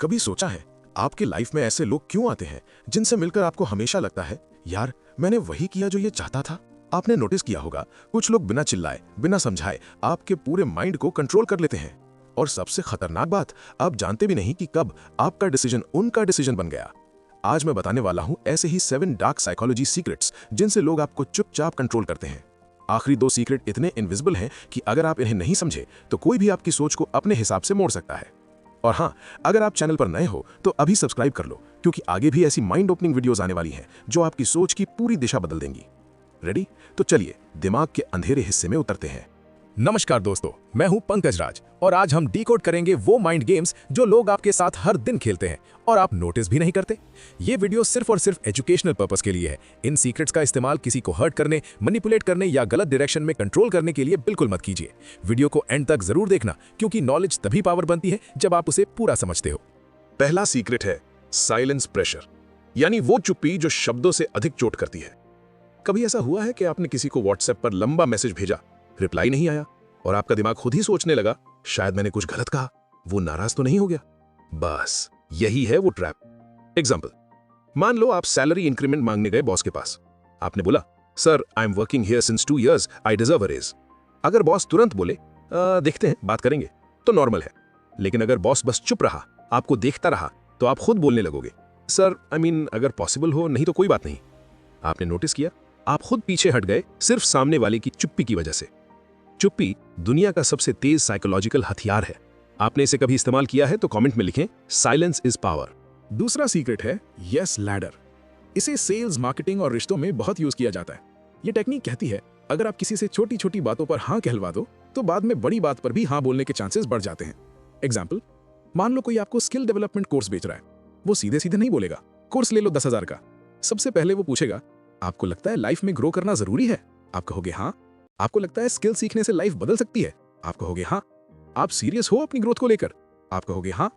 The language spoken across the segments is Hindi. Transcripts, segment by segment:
कभी सोचा है आपके लाइफ में ऐसे लोग क्यों आते हैं जिनसे मिलकर आपको हमेशा लगता है यार मैंने वही किया जो ये चाहता था। आपने नोटिस किया होगा कुछ लोग बिना चिल्लाए बिना समझाए आपके पूरे माइंड को कंट्रोल कर लेते हैं। और सबसे खतरनाक बात, आप जानते भी नहीं कि कब आपका डिसीजन उनका डिसीजन बन गया। आज मैं बताने वाला हूं ऐसे ही 7 डार्क साइकोलॉजी सीक्रेट्स जिनसे लोग आपको चुपचाप कंट्रोल करते हैं। आखिरी 2 सीक्रेट इतने इनविजिबल हैं कि अगर आप इन्हें नहीं समझे तो कोई भी आपकी सोच को अपने हिसाब से मोड़ सकता है। और हाँ, अगर आप चैनल पर नए हो तो अभी सब्सक्राइब कर लो, क्योंकि आगे भी ऐसी माइंड ओपनिंग वीडियोस आने वाली हैं जो आपकी सोच की पूरी दिशा बदल देंगी। रेडी? तो चलिए दिमाग के अंधेरे हिस्से में उतरते हैं। नमस्कार दोस्तों, मैं हूं पंकज राज और आज हम डीकोड करेंगे वो माइंड गेम्स जो लोग आपके साथ हर दिन खेलते हैं और आप नोटिस भी नहीं करते। ये वीडियो सिर्फ और सिर्फ एजुकेशनल पर्पस के लिए है। इन सीक्रेट्स का इस्तेमाल किसी को हर्ट करने, मैनिपुलेट करने या गलत डायरेक्शन में कंट्रोल करने के लिए बिल्कुल मत कीजिए। वीडियो को एंड तक जरूर देखना, क्योंकि नॉलेज तभी पावर बनती है जब आप उसे पूरा समझते हो। पहला सीक्रेट है साइलेंस प्रेशर, यानी वो चुप्पी जो शब्दों से अधिक चोट करती है। कभी ऐसा हुआ है कि आपने किसी को व्हाट्सएप पर लंबा मैसेज भेजा, रिप्लाई नहीं आया और आपका दिमाग खुद ही सोचने लगा शायद मैंने कुछ गलत कहा, वो नाराज तो नहीं हो गया? बस यही है वो ट्रैप। एग्जाम्पल, मान लो आप सैलरी इंक्रीमेंट मांगने गए बॉस के पास। आपने बोला, sir I am working here since 2 years, I deserve a raise. अगर बॉस तुरंत बोले देखते हैं बात करेंगे, तो नॉर्मल है। लेकिन अगर बॉस बस चुप रहा, आपको देखता रहा, तो आप खुद बोलने लगोगे, सर आई मीन अगर पॉसिबल हो, नहीं तो कोई बात नहीं। आपने नोटिस किया, आप खुद पीछे हट गए सिर्फ सामने वाले की चुप्पी की वजह से। चुप्पी दुनिया का सबसे तेज साइकोलॉजिकल हथियार है। आपने इसे कभी इस्तेमाल किया है तो कमेंट में लिखें, साइलेंस इज पावर। दूसरा सीक्रेट है यस लैडर। इसे सेल्स, मार्केटिंग और रिश्तों में बहुत यूज किया जाता है। ये टेक्निक कहती है अगर आप किसी से छोटी छोटी बातों पर हाँ कहलवा दो तो बाद में बड़ी बात पर भी हाँ बोलने के चांसेस बढ़ जाते हैं। एग्जाम्पल, मान लो कोई आपको स्किल डेवलपमेंट कोर्स बेच रहा है। वो सीधे सीधे नहीं बोलेगा कोर्स ले लो 10,000 का। सबसे पहले वो पूछेगा, आपको लगता है लाइफ में ग्रो करना जरूरी है? आप कहोगे हाँ। आपको लगता है स्किल सीखने से लाइफ बदल सकती है? आप कहोगे हाँ। आप सीरियस हो अपनी ग्रोथ को लेकर? आप कहोगे हाँ।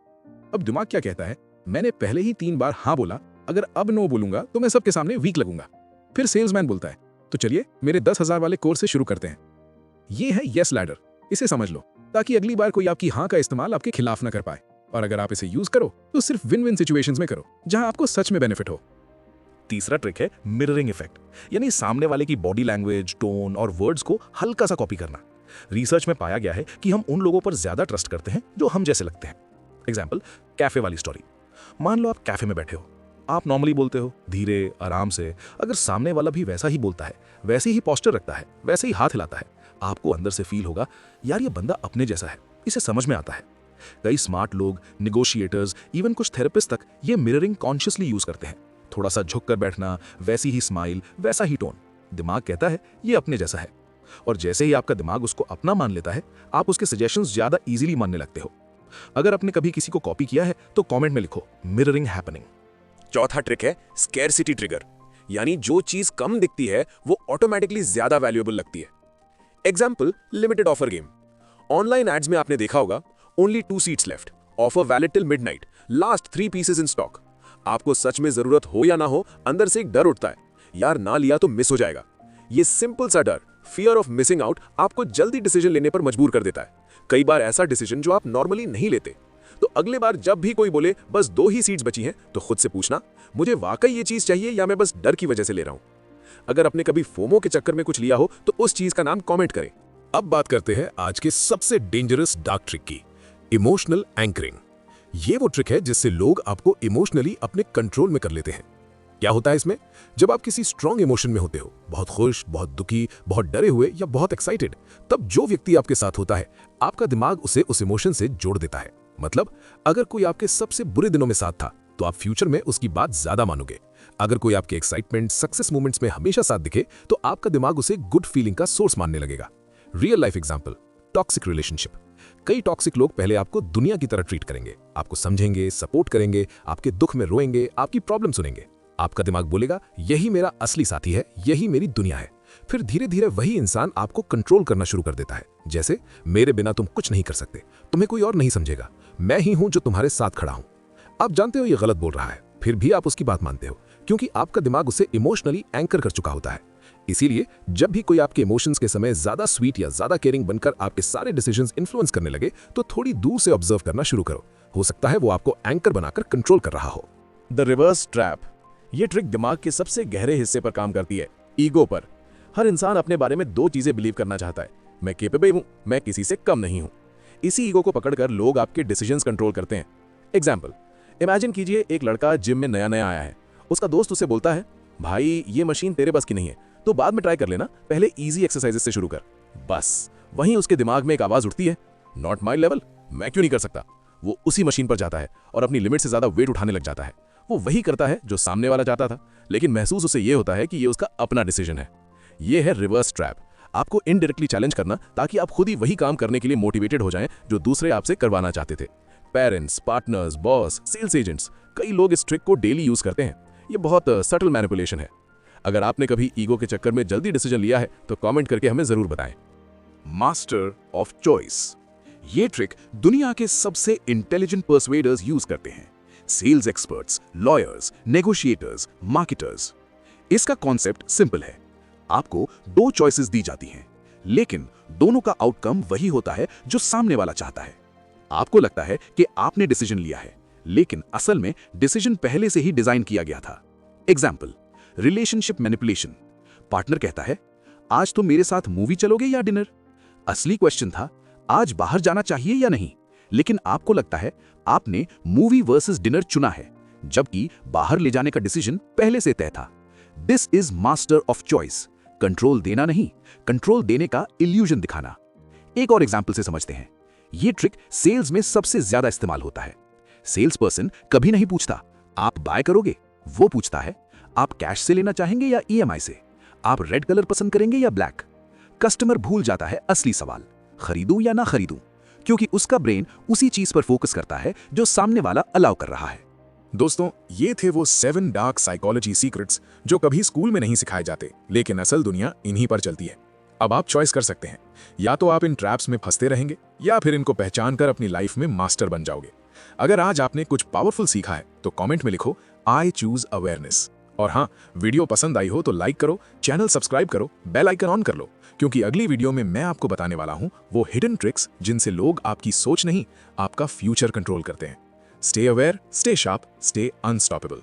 अब दिमाग क्या कहता है, मैंने पहले ही 3 बार हाँ बोला, अगर अब नो बोलूंगा तो मैं सबके सामने वीक लगूंगा। फिर सेल्समैन बोलता है, तो चलिए मेरे 10,000 वाले कोर्स से शुरू करते हैं। ये है यस लैडर। इसे समझ लो ताकि अगली बार कोई आपकी हाँ का इस्तेमाल आपके खिलाफ ना कर पाए। और अगर आप इसे यूज करो तो सिर्फ विन विन सिचुएशंस में करो जहां आपको सच में बेनिफिट हो। तीसरा ट्रिक है मिररिंग इफेक्ट, यानी सामने वाले की बॉडी लैंग्वेज, टोन और वर्ड्स को हल्का सा कॉपी करना। रिसर्च में पाया गया है कि हम उन लोगों पर ज्यादा ट्रस्ट करते हैं जो हम जैसे लगते हैं। एग्जाम्पल, कैफे वाली स्टोरी। मान लो आप कैफे में बैठे हो, आप नॉर्मली बोलते हो, धीरे आराम से। अगर सामने वाला भी वैसा ही बोलता है, वैसे ही पोस्चर रखता है, वैसे ही हाथ हिलाता है, आपको अंदर से फील होगा यार ये बंदा अपने जैसा है, इसे समझ में आता है। कई स्मार्ट लोग, निगोशिएटर्स, इवन कुछ थेरेपिस्ट तक ये मिररिंग कॉन्शियसली यूज करते हैं। थोड़ा सा झुक कर बैठना, वैसी ही स्माइल, वैसा ही टोन। दिमाग कहता है ये अपने जैसा है, और जैसे ही आपका दिमाग उसको अपना मान लेता है, आप उसके सजेशंस ज्यादा इजीली मानने लगते हो। अगर आपने कभी किसी को कॉपी किया है तो कमेंट में लिखो, मिररिंग हैपनिंग। चौथा ट्रिक है स्कैरसिटी ट्रिगर, यानी जो चीज कम दिखती है वो ऑटोमेटिकली ज्यादा वैल्यूएबल लगती है। Example, limited offer game. Online ads में आपने देखा होगा, only 2 seats left, offer valid till midnight, last 3 pieces in stock. आपको सच में जरूरत हो या ना हो, अंदर से एक डर उठता है, यार ना लिया तो मिस हो जाएगा। ये सिंपल सा डर, फियर ऑफ मिसिंग आउट, आपको जल्दी डिसीजन लेने पर मजबूर कर देता है। कई बार ऐसा डिसीजन जो आप नॉर्मली नहीं लेते। तो अगले बार जब भी कोई बोले बस 2 ही सीट्स बची हैं, तो खुद से पूछना, मुझे वाकई ये चीज चाहिए या मैं बस डर की वजह से ले रहा हूं? अगर आपने कभी फोमो के चक्कर में कुछ लिया हो तो उस चीज का नाम कमेंट करें। अब बात करते हैं आज के सबसे डेंजरस डार्क ट्रिक की, इमोशनल एंकरिंग। ये वो ट्रिक है जिससे लोग आपको इमोशनली अपने कंट्रोल में कर लेते हैं। क्या होता है इसमें? जब आप किसी स्ट्रॉन्ग इमोशन में होते हो, बहुत खुश, बहुत दुखी, बहुत डरे हुए या बहुत एक्साइटेड, तब जो व्यक्ति आपके साथ होता है, आपका दिमाग उसे उस इमोशन से जोड़ देता है। मतलब अगर कोई आपके सबसे बुरे दिनों में साथ था तो आप फ्यूचर में उसकी बात ज्यादा मानोगे। अगर कोई आपके एक्साइटमेंट, सक्सेस मोमेंट्स में हमेशा साथ दिखे तो आपका दिमाग उसे गुड फीलिंग का सोर्स मानने लगेगा। Real life example, toxic relationship. कई टॉक्सिक लोग पहले आपको दुनिया की तरह ट्रीट करेंगे, आपको समझेंगे, सपोर्ट करेंगे, आपके दुख में रोएंगे, आपकी प्रॉब्लम सुनेंगे। आपका दिमाग बोलेगा यही मेरा असली साथी है, यही मेरी दुनिया है। फिर धीरे धीरे वही इंसान आपको कंट्रोल करना शुरू कर देता है। जैसे, मेरे बिना तुम कुछ नहीं कर सकते, तुम्हें कोई और नहीं समझेगा, मैं ही हूं जो तुम्हारे साथ खड़ा हूं। आप जानते हो ये गलत बोल रहा है, फिर भी आप उसकी बात मानते हो, क्योंकि आपका दिमाग उसे इमोशनली एंकर कर चुका होता है। इसीलिए जब भी कोई आपके इमोशंस के समय ज्यादा स्वीट या ज्यादा केयरिंग बनकर आपके सारे डिसीजंस इन्फ्लुएंस करने लगे तो थोड़ी दूर से ऑब्जर्व करना शुरू करो। हो सकता है वो आपको एंकर बनाकर कंट्रोल कर रहा हो। The reverse trap. ये ट्रिक दिमाग के सबसे गहरे हिस्से पर काम करती है, ईगो पर। हर इंसान अपने बारे में दो चीजें बिलीव करना चाहता है, मैं केपेबल हूं, मैं किसी से कम नहीं हूं। इसी ईगो को पकड़कर लोग आपके डिसीजंस कंट्रोल करते हैं। एग्जाम्पल, इमेजिन कीजिए एक लड़का जिम में नया नया आया है। उसका दोस्त उसे बोलता है, भाई ये मशीन तेरे बस की नहीं है, तो बाद में ट्राई कर लेना, पहले इजी एक्सरसाइजेस से शुरू कर। बस वहीं उसके दिमाग में एक आवाज उठती है, नॉट माई लेवल, मैं क्यों नहीं कर सकता। वो उसी मशीन पर जाता है और अपनी लिमिट से ज्यादा वेट उठाने लग जाता है। वो वही करता है जो सामने वाला चाहता था, लेकिन महसूस उसे ये होता है कि ये उसका अपना डिसीजन है। ये है रिवर्स ट्रैप। आपको इनडायरेक्टली चैलेंज करना ताकि आप खुद ही वही काम करने के लिए मोटिवेटेड हो जाएं जो दूसरे आपसे करवाना चाहते थे। Parents, partners, boss, sales agents, कई लोग इस ट्रिक को डेली यूज करते हैं। ये बहुत सटल मैनिपुलेशन है। अगर आपने कभी ईगो के चक्कर में जल्दी डिसीजन लिया है तो कमेंट करके हमें जरूर बताएं। Master of choice. ये ट्रिक दुनिया के सबसे इंटेलिजेंट पर्सुएडर्स यूज करते हैं। Sales experts, lawyers, negotiators, marketers. इसका कॉन्सेप्ट सिंपल है। आपको दो चॉइसेस दी जाती हैं, लेकिन दोनों का आउटकम वही होता है जो सामने वाला चाहता है। आपको लगता है कि आपने डिसीजन लिया है, लेकिन असल में डिसीजन पहले से ही डिजाइन किया गया था। Example, relationship manipulation. पार्टनर कहता है, आज तो मेरे साथ मूवी चलोगे या डिनर। असली क्वेश्चन था, आज बाहर जाना चाहिए या नहीं, लेकिन आपको लगता है आपने मूवी वर्सेस डिनर चुना है, जबकि बाहर ले जाने का डिसीजन पहले से तय था। This is master of choice. Control देना नहीं, कंट्रोल देने का इल्यूजन दिखाना। एक और एग्जाम्पल से समझते हैं। यह ट्रिक सेल्स में सबसे ज्यादा इस्तेमाल होता है। सेल्स पर्सन कभी नहीं पूछता आप बाय करोगे, वो पूछता है आप कैश से लेना चाहेंगे या ईएमआई से, आप रेड कलर पसंद करेंगे या ब्लैक। कस्टमर भूल जाता है असली सवाल, खरीदूं या ना खरीदूं, क्योंकि उसका ब्रेन उसी चीज पर फोकस करता है जो सामने वाला अलाउ कर रहा है। दोस्तों, ये थे वो 7 डार्क साइकोलॉजी सीक्रेट्स जो कभी स्कूल में नहीं सिखाए जाते, लेकिन असल दुनिया इन्हीं पर चलती है। अब आप चॉइस कर सकते हैं, या तो आप इन ट्रैप्स में फंसते रहेंगे या फिर इनको पहचान कर अपनी लाइफ में मास्टर बन जाओगे। अगर आज आपने कुछ पावरफुल सीखा है तो कमेंट में लिखो आई चूज अवेयरनेस। और हाँ, वीडियो पसंद आई हो तो लाइक करो, चैनल सब्सक्राइब करो, बेल आइकन ऑन कर लो, क्योंकि अगली वीडियो में मैं आपको बताने वाला हूं वो हिडन ट्रिक्स जिनसे लोग आपकी सोच नहीं, आपका फ्यूचर कंट्रोल करते हैं। Stay aware, stay sharp, stay unstoppable.